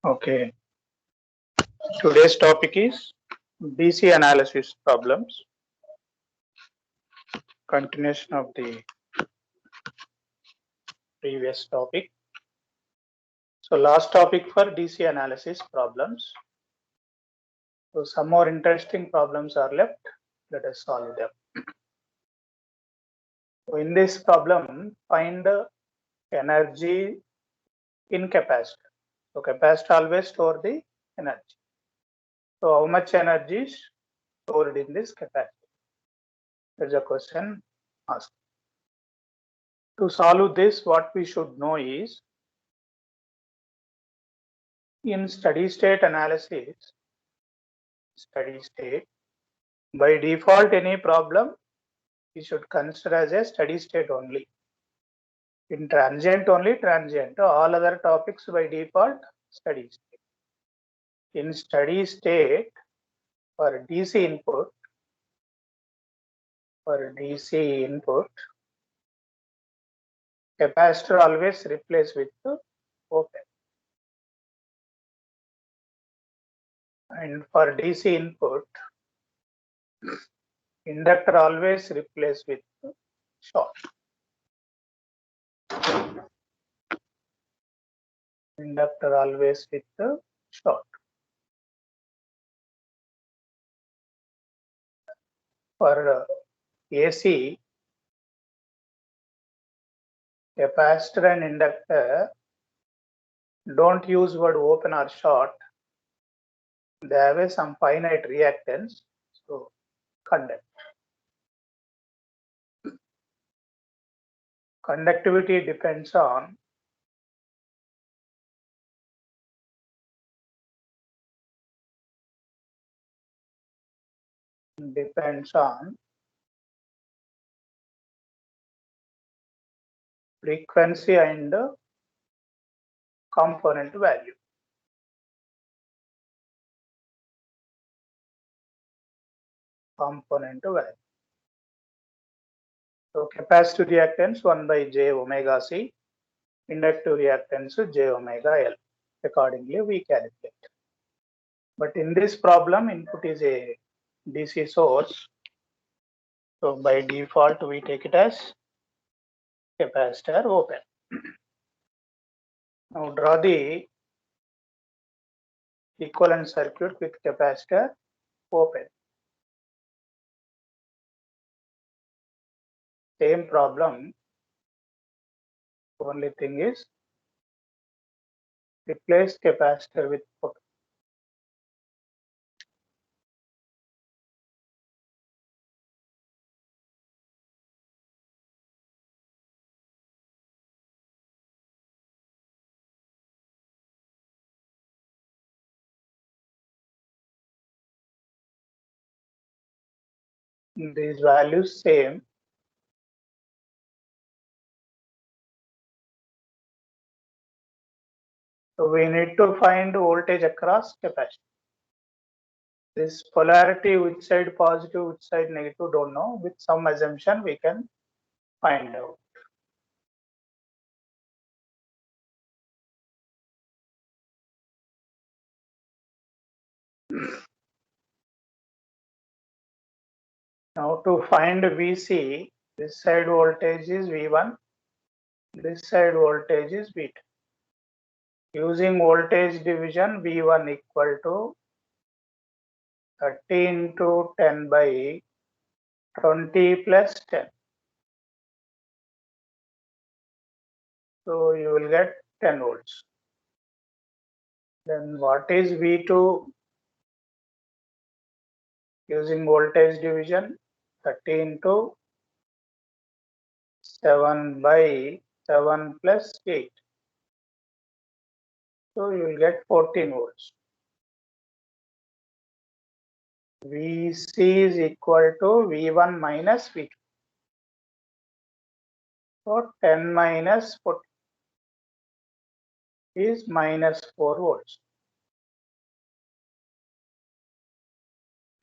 Okay. Today's topic is DC analysis problems. Continuation of the previous topic. So last topic for DC analysis problems. So some more interesting problems are left. Let us solve them. So in this problem, find the energy in capacitor. So capacitor always store the energy. So how much energy is stored in this capacitor? There's a question asked. To solve this, what we should know is in steady state analysis, steady state, by default, any problem we should consider as a steady state only. In transient only, transient. All other topics by default, steady state. In steady state, for DC input, capacitor always replace with open. And for DC input, inductor always replace with short. Inductor always with short. For AC, capacitor and inductor don't use word open or short. They have some finite reactance, so conduct. Conductivity depends on frequency and component value. So capacitive reactance 1 by j omega c, inductive reactance j omega l. Accordingly, we calculate. But in this problem, input is a DC source. So by default, we take it as capacitor open. Now draw the equivalent circuit with capacitor open. Same problem. Only thing is replace capacitor with open. These values same. So we need to find voltage across capacitor. This polarity, which side positive, which side negative, don't know. With some assumption, we can find out. Now to find VC, this side voltage is V1, this side voltage is V2. Using voltage division, V1 equal to 30 into 10 by 20 plus 10. So you will get 10 volts. Then what is V2? Using voltage division, 30 into 7 by 7 plus 8. So you will get 14 volts. Vc is equal to V1 minus V2. So 10 minus 40 is minus 4 volts.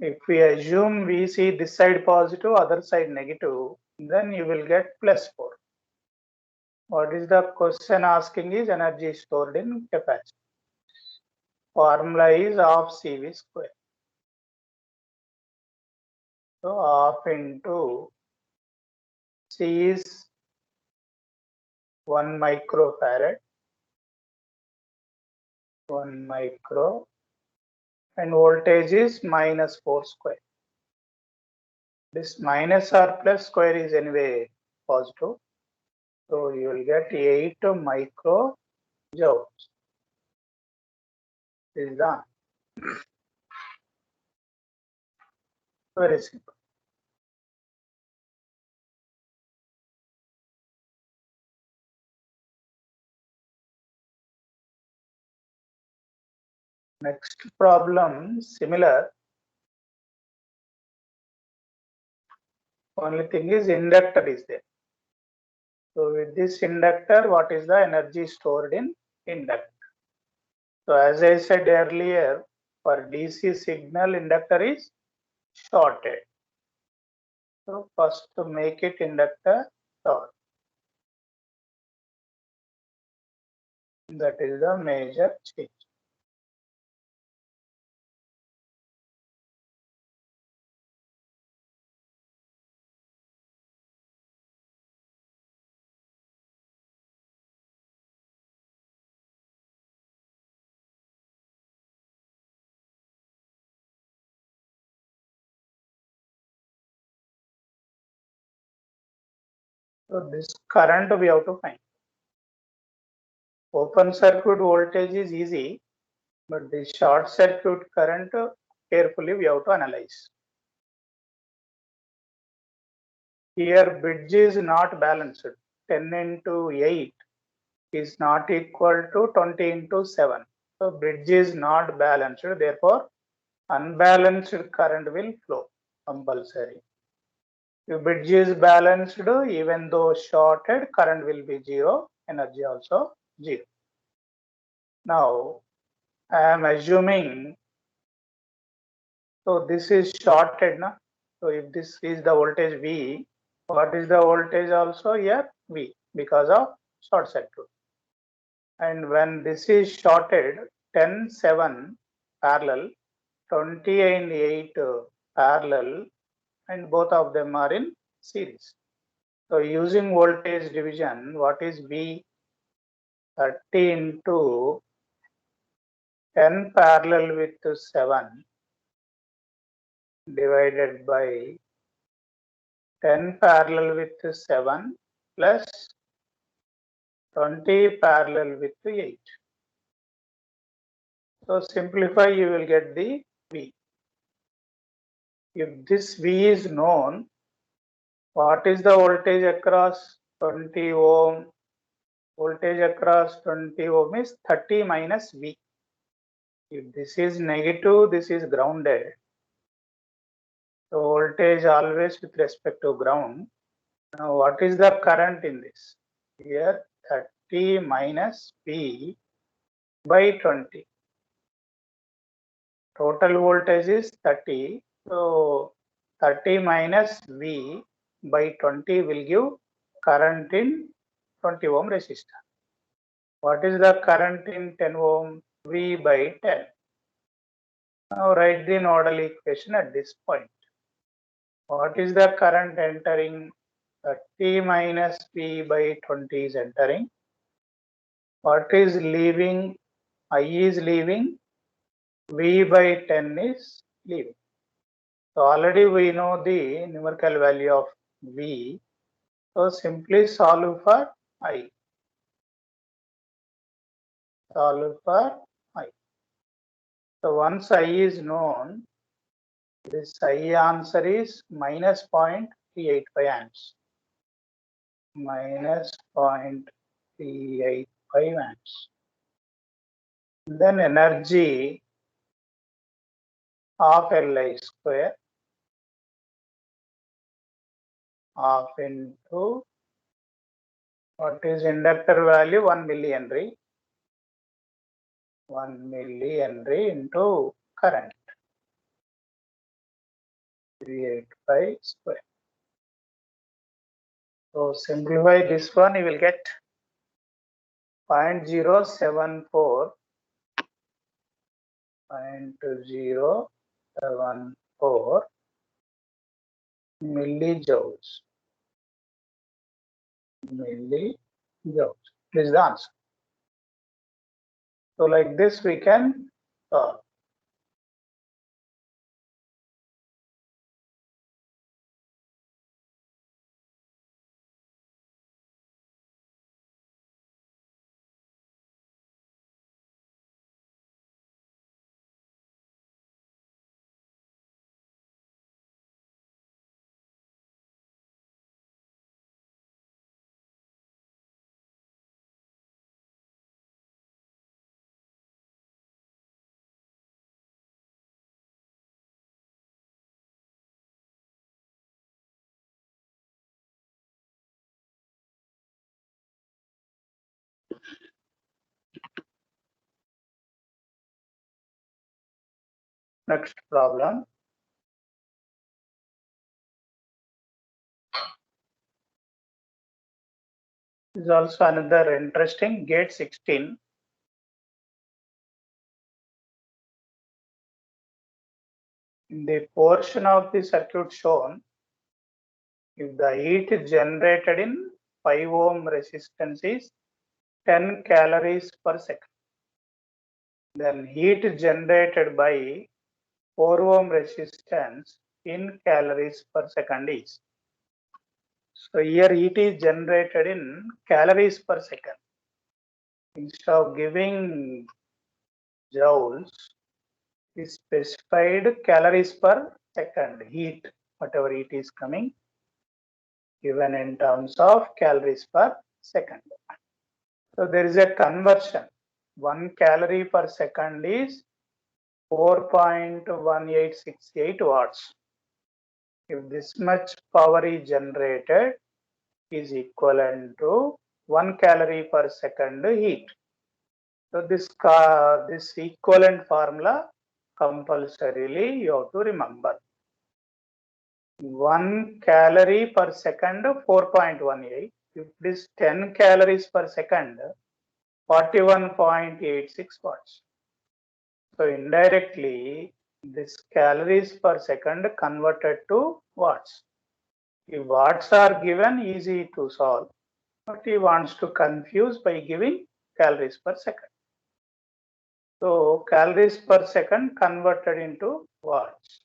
If we assume Vc this side positive, other side negative, then you will get plus 4. What is the question asking is energy stored in capacitor. Formula is half CV square. So half into C is 1 microfarad, 1 micro, and voltage is minus 4 square. This minus or plus square is anyway positive. So you will get 8 micro joules. This is done. Very simple. Next problem, similar. Only thing is inductor is there. So with this inductor, what is the energy stored in inductor? So as I said earlier, for DC signal, inductor is shorted. So first to make it inductor short. That is the major change. So this current we have to find. Open circuit voltage is easy, but the short circuit current carefully we have to analyze. Here bridge is not balanced. 10 into 8 is not equal to 20 into 7. So bridge is not balanced, therefore unbalanced current will flow compulsory. If bridge is balanced, even though shorted, current will be 0, energy also 0. Now I am assuming, so this is shorted, na? So if this is the voltage V, what is the voltage also here? V, because of short circuit. And when this is shorted, 10, 7 parallel, 20 and 8 parallel, and both of them are in series. So using voltage division, what is V? 30 into 10 parallel with 7 divided by 10 parallel with 7 plus 20 parallel with 8. So simplify, you will get the V. If this V is known, what is the voltage across 20 ohm? Voltage across 20 ohm is 30 minus V. If this is negative, this is grounded. So voltage always with respect to ground. Now what is the current in this? Here 30 minus V by 20. Total voltage is 30. So 30 minus V by 20 will give current in 20 ohm resistor. What is the current in 10 ohm? V by 10. Now write the nodal equation at this point. What is the current entering? 30 minus V by 20 is entering. What is leaving? I is leaving. V by 10 is leaving. So already we know the numerical value of V. So simply solve for I. Solve for I. So once I is known, this I answer is minus 0.385 amps. Minus 0.385 amps. Then energy of Li square half into what is inductor value 1 millihenry. 1 millihenry into current 385 square. So simplify this one, you will get 0.074 0.074 millijoules. Millijoules. This is the answer. So like this we can solve. Next problem. This is also another interesting gate 16. In the portion of the circuit shown, if the heat generated in 5 ohm resistance is 10 calories per second, then heat generated by 4 ohm resistance in calories per second is. So here heat is generated in calories per second. Instead of giving joules, is specified calories per second heat, whatever heat is coming, given in terms of calories per second. So there is a conversion. 1 calorie per second is 4.1868 watts. If this much power is generated, is equivalent to 1 calorie per second heat. So this equivalent formula compulsorily you have to remember. 1 calorie per second 4.18. If it is 10 calories per second, 41.86 watts. So indirectly, this calories per second converted to watts. If watts are given, easy to solve. But he wants to confuse by giving calories per second. So calories per second converted into watts.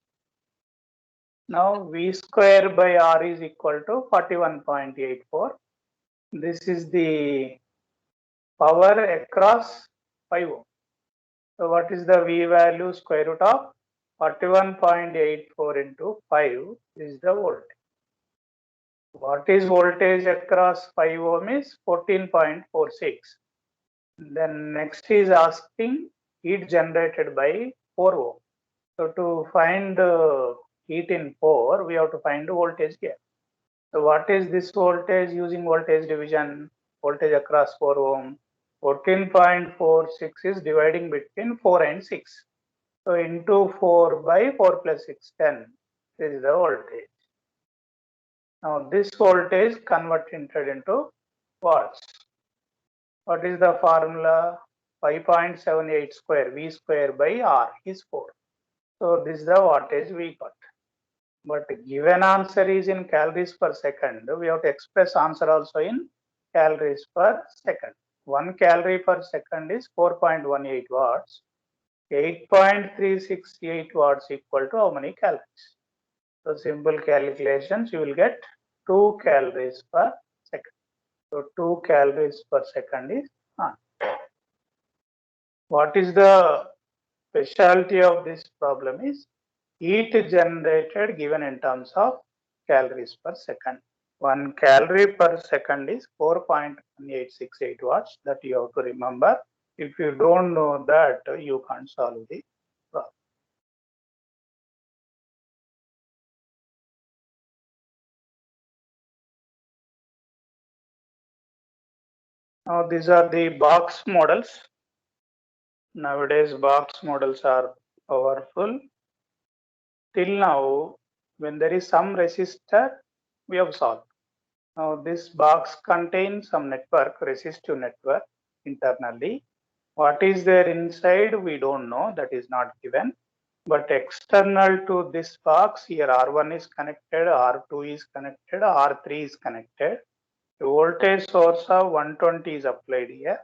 Now V square by R is equal to 41.84. This is the power across 5 ohm. So what is the V value? Square root of 41.84 into 5 is the voltage. What is voltage across 5 ohm is 14.46. Then next is asking heat generated by 4 ohm. So to find heat in 4, we have to find the voltage here. So what is this voltage using voltage division? Voltage across 4 ohm. 14.46 is dividing between 4 and 6. So into 4 by 4 plus 6, 10. This is the voltage. Now this voltage converted into watts. What is the formula? 5.78 square V square by R is 4. So this is the wattage we got. But given answer is in calories per second, we have to express answer also in calories per second. 1 calorie per second is 4.18 watts. 8.368 watts equal to how many calories? So simple calculations, you will get 2 calories per second. So 2 calories per second is answer. What is the specialty of this problem is heat generated given in terms of calories per second. 1 calorie per second is 4.1868 watts. That you have to remember. If you don't know that, you can't solve the problem. Now these are the box models. Nowadays box models are powerful. Till now, when there is some resistor, we have solved. Now this box contains some network, resistive network internally. What is there inside? We don't know. That is not given. But external to this box, here R1 is connected, R2 is connected, R3 is connected. The voltage source of 120 is applied here.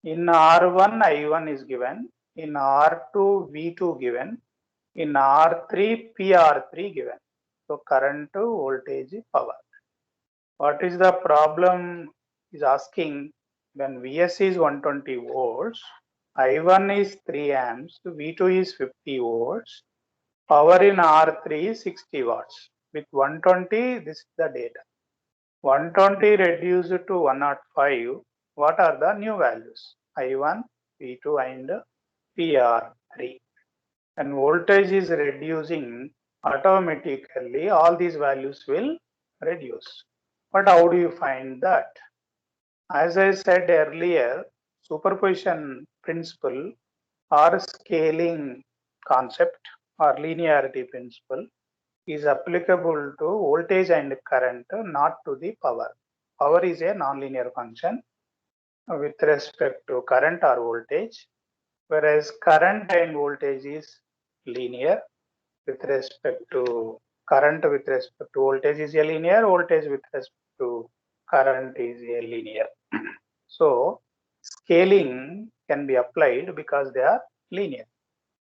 In R1, I1 is given. In R2, V2 given. In R3, PR3 given. So current, voltage, power. What is the problem is asking when Vs is 120 volts, I1 is 3 amps, V2 is 50 volts, power in R3 is 60 watts. With 120, this is the data. 120 reduced to 105, what are the new values? I1, V2 and PR3. And voltage is reducing automatically, all these values will reduce. But how do you find that? As I said earlier, superposition principle or scaling concept or linearity principle is applicable to voltage and current, not to the power. Power is a nonlinear function with respect to current or voltage, whereas current and voltage is linear with respect to current with respect to voltage is a linear, voltage with respect to current is a linear. So scaling can be applied because they are linear.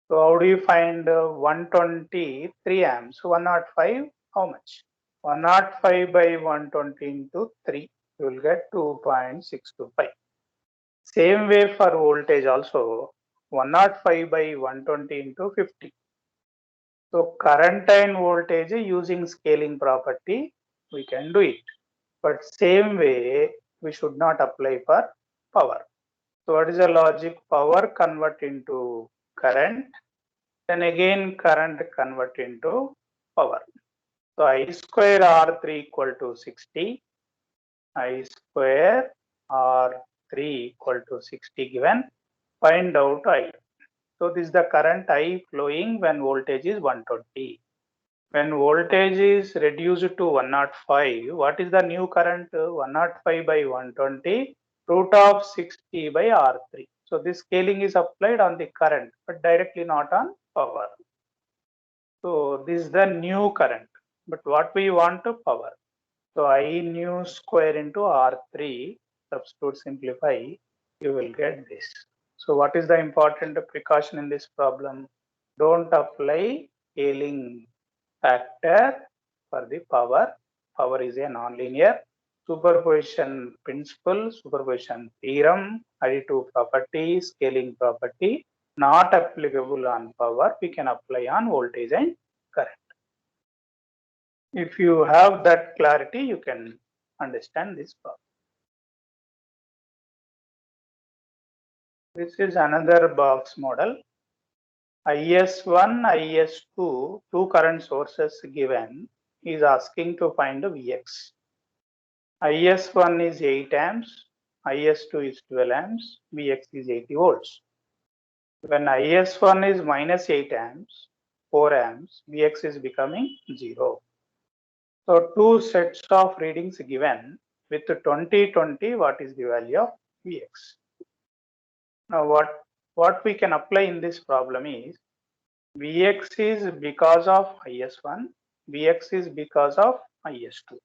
So how do you find 123 amps? 105, how much? 105 by 120 into 3, you will get 2.625. Same way for voltage also, 105 by 120 into 50. So current and voltage using scaling property, we can do it. But same way, we should not apply for power. So what is the logic? Power convert into current, then again current convert into power. So I square R3 equal to 60, I square R3 equal to 60 given, find out I. So this is the current I flowing when voltage is 120. When voltage is reduced to 105, what is the new current? 105 by 120, root of 60 by R3. So this scaling is applied on the current, but directly not on power. So this is the new current, but what we want to power. So I nu square into R3, substitute simplify, you will get this. So what is the important precaution in this problem? Don't apply scaling factor for the power. Power is a nonlinear. Superposition principle, superposition theorem, additive property, scaling property, not applicable on power. We can apply on voltage and current. If you have that clarity, you can understand this problem. This is another box model. IS1, IS2, two current sources given, is asking to find the Vx. IS1 is 8 amps, IS2 is 12 amps, Vx is 80 volts. When IS1 is minus 8 amps, 4 amps, Vx is becoming 0. So two sets of readings given with 2020, what is the value of Vx? Now what we can apply in this problem is Vx is because of IS1, Vx is because of IS2.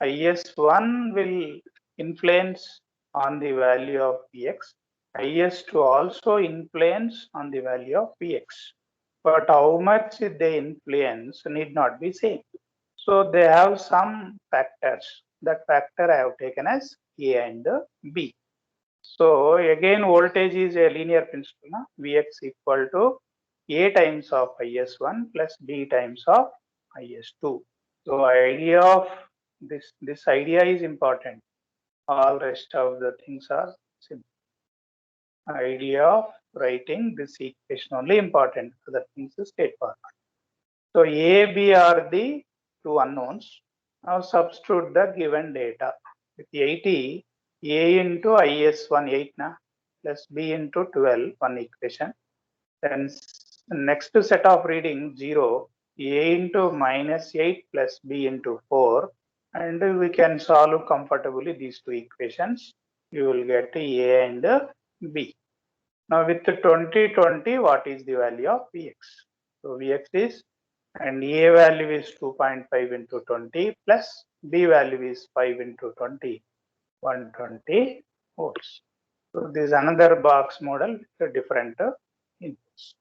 IS1 will influence on the value of Vx. IS2 also influence on the value of Vx. But how much they influence need not be same. So they have some factors. That factor I have taken as A and B. So again, voltage is a linear principle. Na? Vx equal to A times of IS1 plus B times of IS2. So idea of this idea is important. All rest of the things are simple. Idea of writing this equation only important. Other things is straightforward. So A, B are the two unknowns. Now substitute the given data. With 80, A into IS1 8 na, plus B into 12, one equation. Then next set of reading 0, A into minus 8 plus B into 4. And we can solve comfortably these two equations. You will get A and B. Now with the 2020, what is the value of Vx? So Vx is, and A value is 2.5 into 20 plus B value is 5 into 20, 120 volts. So this is another box model with different inputs.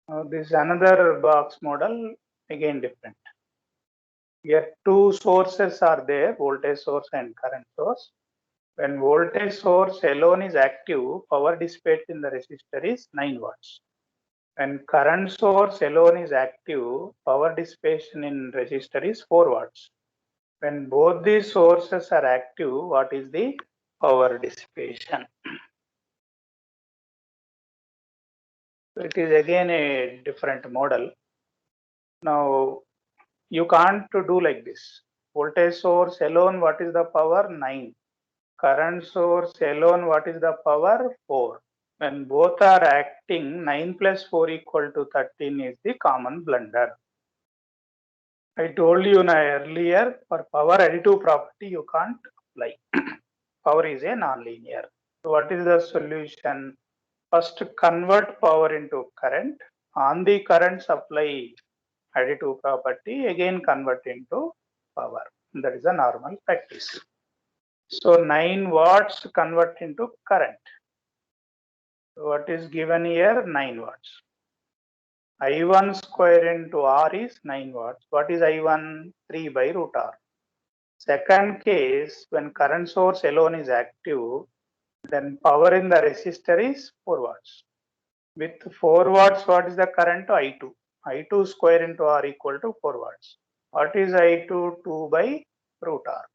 Now this is another box model, again different. Here two sources are there, voltage source and current source. When voltage source alone is active, power dissipated in the resistor is 9 watts. When current source alone is active, power dissipation in resistor is 4 watts. When both these sources are active, what is the power dissipation? So it is again a different model. Now you can't do like this. Voltage source alone, what is the power? 9. Current source alone, what is the power? 4. When both are acting, 9 plus 4 equal to 13 is the common blunder. I told you earlier, for power additive property, you can't apply. Power is a nonlinear. So what is the solution? First, convert power into current. On the current supply additive property, again convert into power. That is a normal practice. So 9 watts convert into current. What is given here? 9 watts. I1 square into R is 9 watts. What is I1? 3 by root R. Second case, when current source alone is active, then power in the resistor is 4 watts. With 4 watts, what is the current? I2. I2 square into R equal to 4 watts. What is I2? 2 by root R.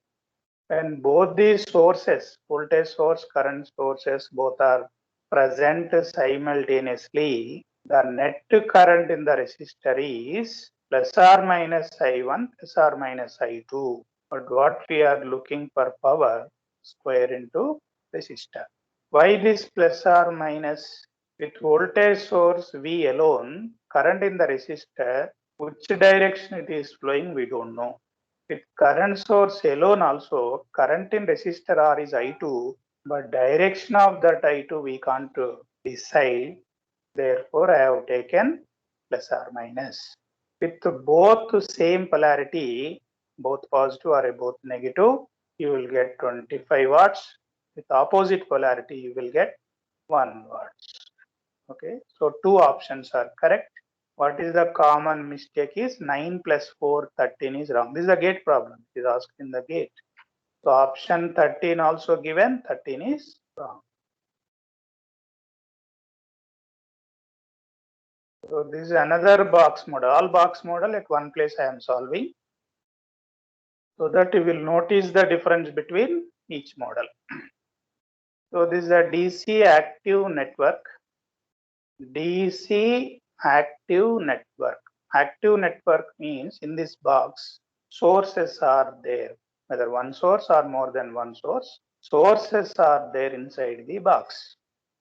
When both these sources, voltage source, current sources, both are present simultaneously, the net current in the resistor is plus or minus I1 plus or minus I2. But what we are looking for power square into resistor. Why this plus or minus? With voltage source V alone, current in the resistor, which direction it is flowing, we don't know. With current source alone also, current in resistor R is I2, but direction of that I2 we can't decide. Therefore, I have taken plus or minus. With both same polarity, both positive or both negative, you will get 25 watts. With opposite polarity, you will get 1 watts. Okay, so two options are correct. What is the common mistake is 9 plus 4, 13 is wrong. This is a gate problem. It is asked in the gate. So option 13 also given, 13 is wrong. So this is another box model. All box model at one place I am solving, so that you will notice the difference between each model. So this is a DC active network. DC active network. Active network means in this box, sources are there, whether one source or more than one source. Sources are there inside the box.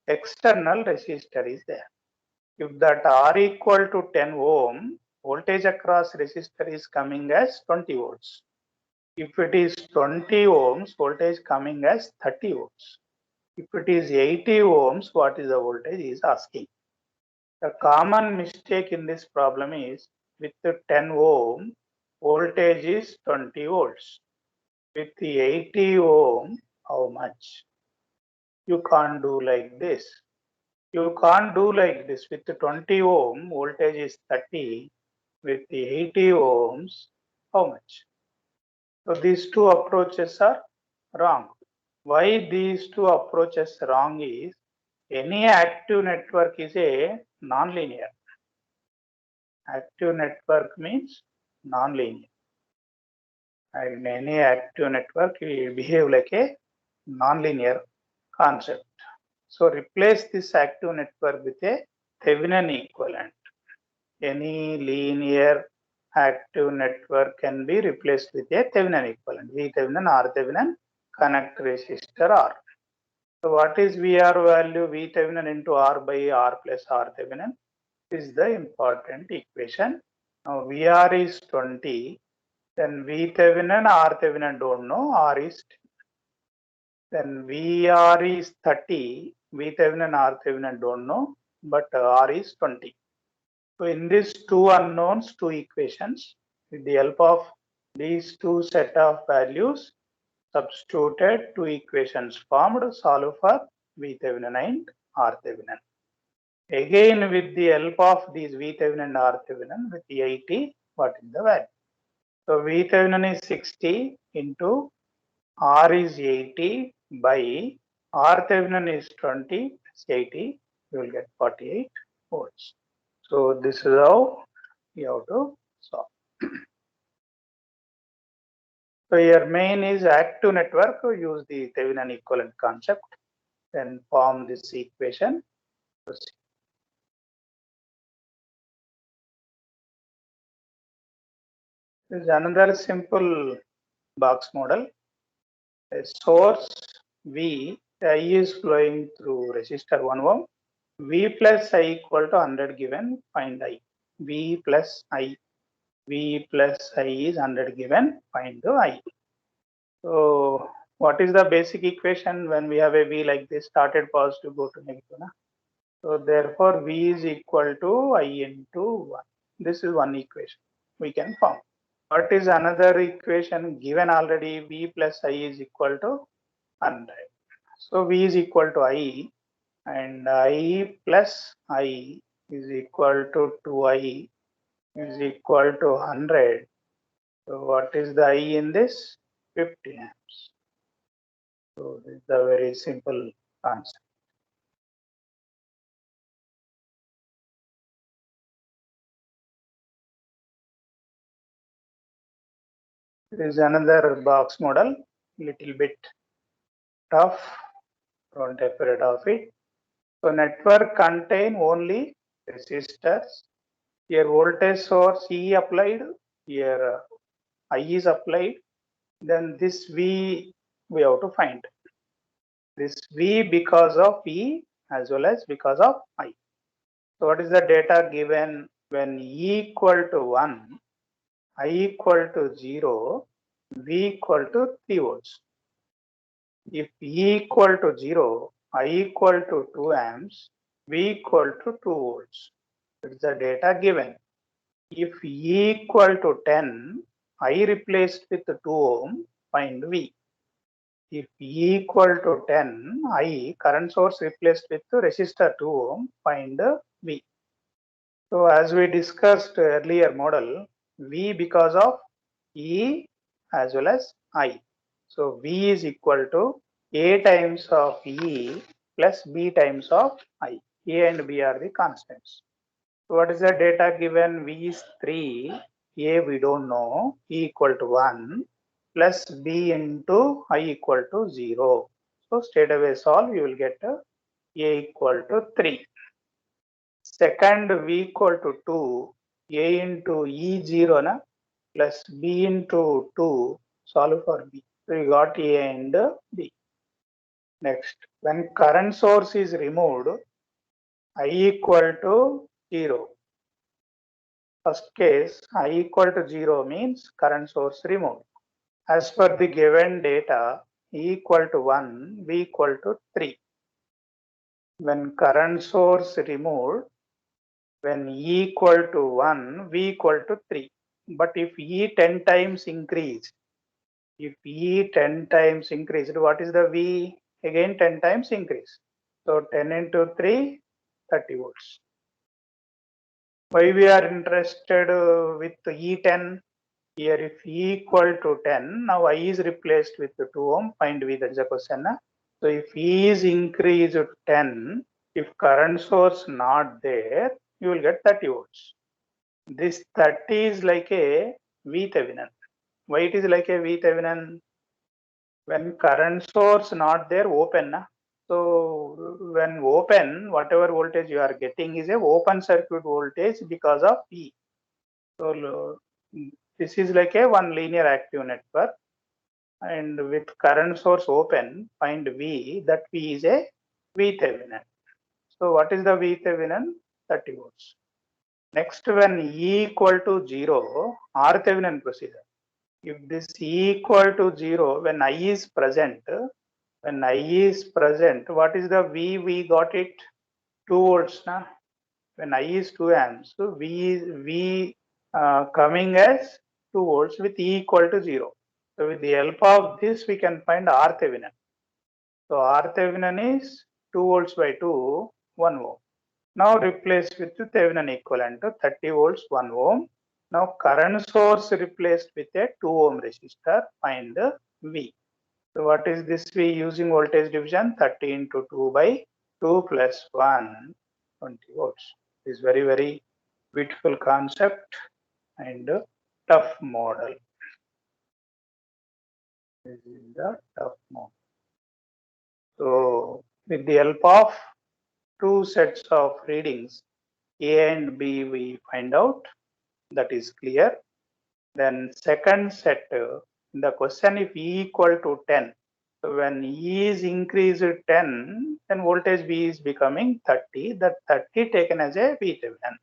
External resistor is there. If that R equal to 10 ohm, voltage across resistor is coming as 20 volts. If it is 20 ohms, voltage coming as 30 volts. If it is 80 ohms, what is the voltage is asking. The common mistake in this problem is with the 10 ohm, voltage is 20 volts. With the 80 ohm, how much? You can't do like this. You can't do like this. With the 20 ohm, voltage is 30. With the 80 ohms, how much? So these two approaches are wrong. Why these two approaches wrong is any active network is a nonlinear. Active network means nonlinear. And any active network will behave like a nonlinear concept. So replace this active network with a Thevenin equivalent. Any linear active network can be replaced with a Thevenin equivalent. V Thevenin, R Thevenin, connect resistor R. So what is VR value? V Thevenin into R by R plus R Thevenin is the important equation. Now VR is 20, then V Thevenin, R Thevenin don't know, R is 10. Then VR is 30, VThevenin and RThevenin don't know, but R is 20. So in these two unknowns, two equations, with the help of these two set of values, substituted two equations formed, solve for VThevenin and RThevenin. Again, with the help of these VThevenin and RThevenin, with the 80, what is the value? So VThevenin is 60 into R is 80 by RThevenin is 20 plus 80, you will get 48 volts. So this is how you have to solve. So your main is active network, use the Thevenin equivalent concept, then form this equation. This is another simple box model. A source V, I is flowing through resistor 1 ohm. V plus I equal to 100 given, find I. V plus I. V plus I is 100 given, find the I. So what is the basic equation when we have a V like this, started positive, go to negative? Na? So therefore V is equal to I into 1. This is one equation we can form. What is another equation given already? V plus I is equal to 100. So V is equal to I, and I plus I is equal to 2I is equal to 100. So what is the I in this? 50 amps. So this is a very simple concept. There is another box model, little bit tough, don't have afraid of it. So network contain only resistors. Here voltage source E applied, here I is applied. Then this V we have to find. This V because of E as well as because of I. So what is the data given when E equal to 1, I equal to 0, V equal to 3 volts. If E equal to 0, I equal to 2 amps, V equal to 2 volts. It's the data given. If E equal to 10, I replaced with 2 ohm, find V. If E equal to 10, I current source replaced with resistor 2 ohm, find V. So as we discussed earlier model, V because of E as well as I. So V is equal to A times of E plus B times of I. A and B are the constants. So what is the data given? V is 3, A we don't know, E equal to 1 plus B into I equal to 0. So straight away solve, you will get A equal to 3. Second, V equal to 2, A into E0 na, plus B into 2, solve for B. So you got A and B. Next, when current source is removed, I equal to 0. First case, I equal to 0 means current source removed. As per the given data, E equal to 1, V equal to 3. When current source removed, when E equal to 1, V equal to 3. But if E 10 times increased, if E 10 times increased, what is the V? Again 10 times increase. So 10 into 3, 30 volts. Why we are interested with E10? Here if E equal to 10, now I is replaced with 2 ohm, find V, that's the question. So if E is increased to 10, if current source not there, you will get 30 volts. This 30 is like a VThevenin. Why it is like a VThevenin? When current source not there, open. Na? So when open, whatever voltage you are getting is a open circuit voltage because of E. So this is like a one linear active network, and with current source open, find V. That V is a VThevenin. So what is the VThevenin? 30 volts. Next, when E equal to 0, RThevenin procedure. If this E equal to 0, when I is present, When I is present, what is the V? We got it 2 volts now. When I is 2 amps, so V coming as 2 volts with E equal to 0. So with the help of this, we can find R Thevenin. So R Thevenin is 2 volts by 2, 1 ohm. Now replace with the Thevenin equivalent to 30 volts, 1 ohm. Now current source replaced with a 2 ohm resistor, find the V. So what is this V using voltage division? 30 into 2 by 2 plus 1, 20 volts. This is very beautiful concept and tough model. This is the tough model. So with the help of 2 sets of readings, A and B we find out, that is clear. Then second set, the question if E equal to 10. So when E is increased 10, then voltage V is becoming 30. That 30 taken as a V Thevenin.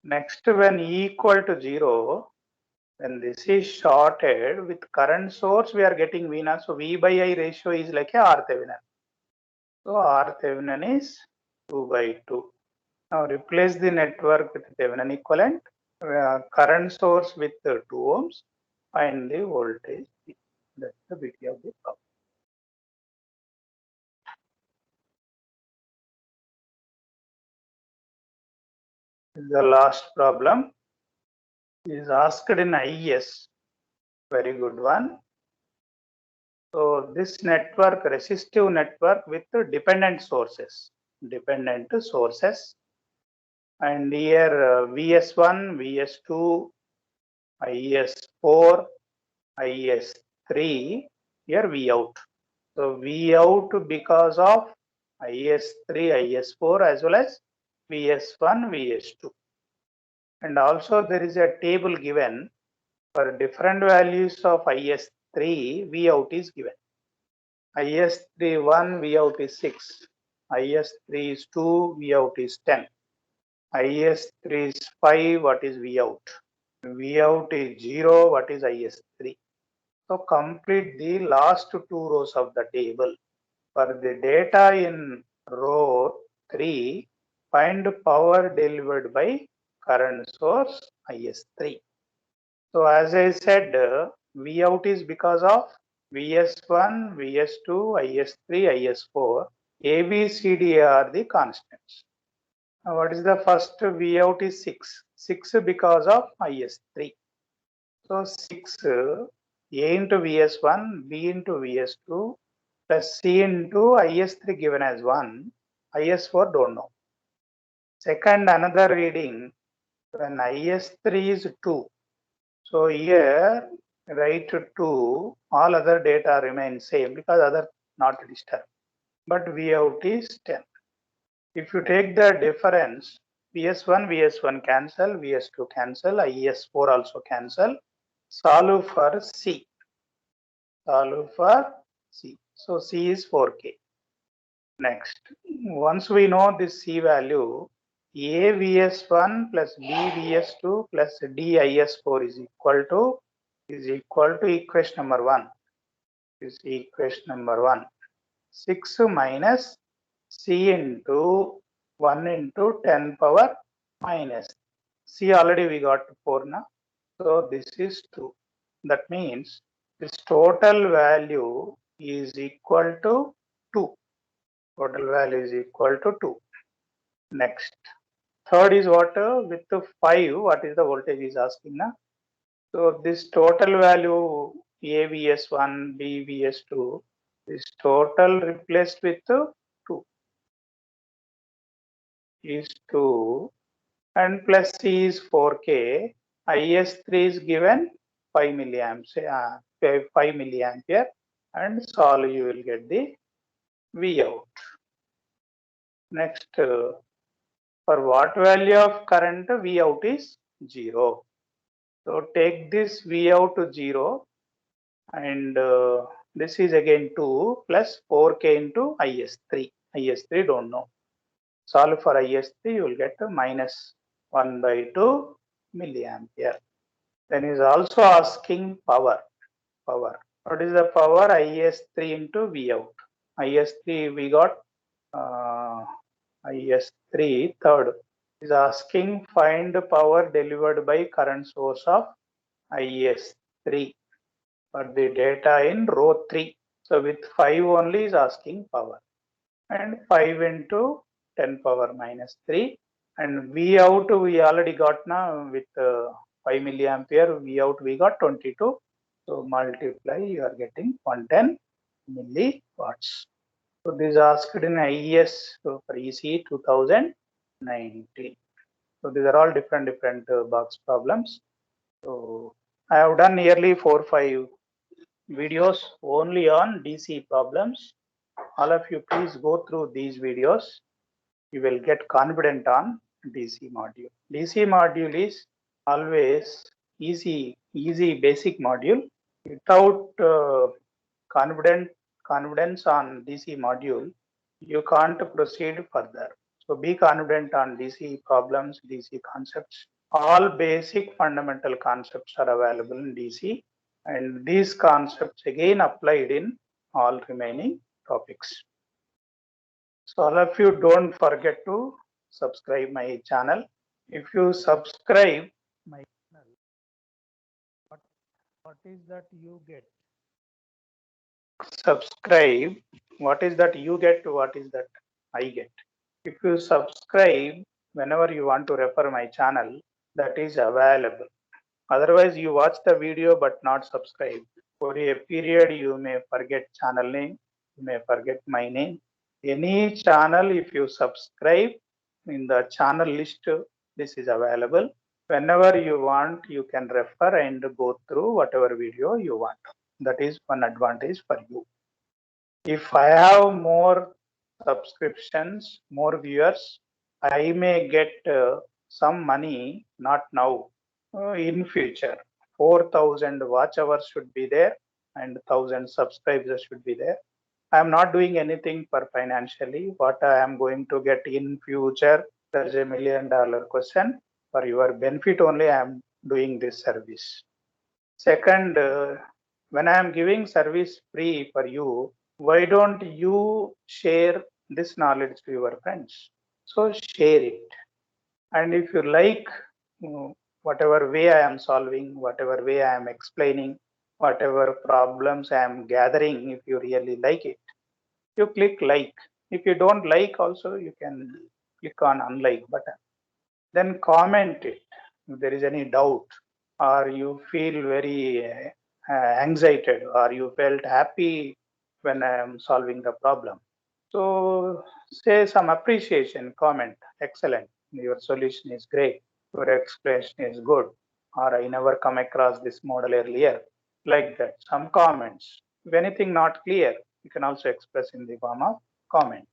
Next, when E equal to 0, then this is shorted with current source, we are getting V naught. So V by I ratio is like a R Thevenin. So R Thevenin is 2 by 2. Now replace the network with Thevenin equivalent, current source with 2 ohms, find the voltage. That's the beauty of the problem. The last problem is asked in IES. Very good one. So this network, resistive network with dependent sources. And here VS1, VS2, IS4, IS3, here V out. So V out because of IS3, IS4 as well as VS1, VS2. And also there is a table given for different values of IS3, V out is given. IS3 1, V out is 6. IS3 is 2, V out is 10. IS3 is 5, what is V out? V out is 0, what is IS3? So complete the last 2 rows of the table. For the data in row 3, find power delivered by current source IS3. So as I said, V out is because of VS1, VS2, IS3, IS4. A, B, C, D are the constants. Now what is the first? V out is 6. 6 because of IS3. So 6 A into VS1, B into VS2 plus C into IS3 given as 1. IS4 don't know. Second, another reading when IS3 is 2. So here write 2, all other data remain same because other not disturbed. But V out is 10. If you take the difference, VS1 cancel, VS2 cancel, IS4 also cancel. Solve for C. Solve for C. So C is 4K. Next, once we know this C value, A VS1 plus B VS2 plus D IS4 is equal to equation number 1. Is equation number 1. 6 minus C into 1 into 10 power minus. C already we got 4 now. So this is 2. That means this total value is equal to 2. Total value is equal to 2. Next. Third is what? With 5, what is the voltage is asking now? So this total value AVS1, BVS2, this total replaced with 2 is 2 and plus C is 4K. IS3 is given 5 milliamps, 5 milliampere, and solve you will get the V out. Next, for what value of current V out is 0. So take this V out to 0 and this is again 2 plus 4K into IS3. IS3 don't know. Solve for IS3, you will get minus 1 by 2 milliampere. Then is also asking power. What is the power? IS3 into V out. IS3 we got IS3 third is asking find power delivered by current source of IS3 for the data in row 3. So with 5 only is asking power, and 5 into 10 power minus 3, and V out we already got now with 5 milliampere. V out we got 22. So multiply, you are getting 110 milliwatts. So this is asked in IES for EC 2019. So these are all different box problems. So I have done nearly 4-5 videos only on DC problems. All of you please go through these videos. You will get confident on DC module. DC module is always easy basic module. Without confidence on DC module, you can't proceed further. So be confident on DC problems, DC concepts. All basic fundamental concepts are available in DC, and these concepts again applied in all remaining topics. So all of you don't forget to subscribe my channel. If you subscribe my channel, what is that you get? Subscribe, what is that you get? What is that I get? If you subscribe, whenever you want to refer my channel, that is available. Otherwise, you watch the video but not subscribe. For a period, you may forget channel name, you may forget my name. Any channel, if you subscribe in the channel list, this is available. Whenever you want, you can refer and go through whatever video you want. That is one advantage for you. If I have more subscriptions, more viewers, I may get some money, not now, in future. 4,000 watch hours should be there and 1,000 subscribers should be there. I am not doing anything for financially. What I am going to get in future, that's $1 million question. For your benefit only, I am doing this service. Second, when I am giving service free for you, why don't you share this knowledge to your friends? So share it. And if you like whatever way I am solving, whatever way I am explaining, whatever problems I am gathering, if you really like it, you click like. If you don't like also, you can click on unlike button. Then comment it. If there is any doubt or you feel very anxiety or you felt happy when I am solving the problem. So say some appreciation, comment, excellent, your solution is great, your explanation is good, or I never come across this model earlier, like that, some comments. If anything not clear, you can also express in the form of comment.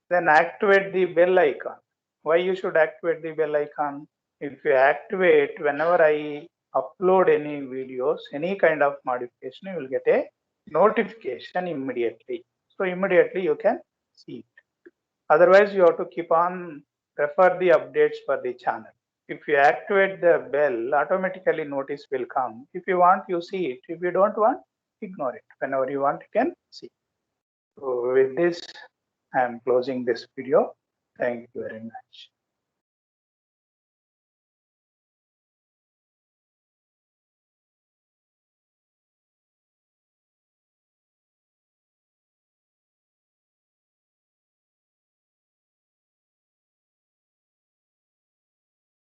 Then activate the bell icon. Why you should activate the bell icon? If you activate, whenever I upload any videos, any kind of modification, you will get a notification immediately. So immediately you can see it. Otherwise, you have to keep on refer the updates for the channel. If you activate the bell, automatically notice will come. If you want, you see it. If you don't want, ignore it. Whenever you want, you can see. So with this, I am closing this video. Thank you very much.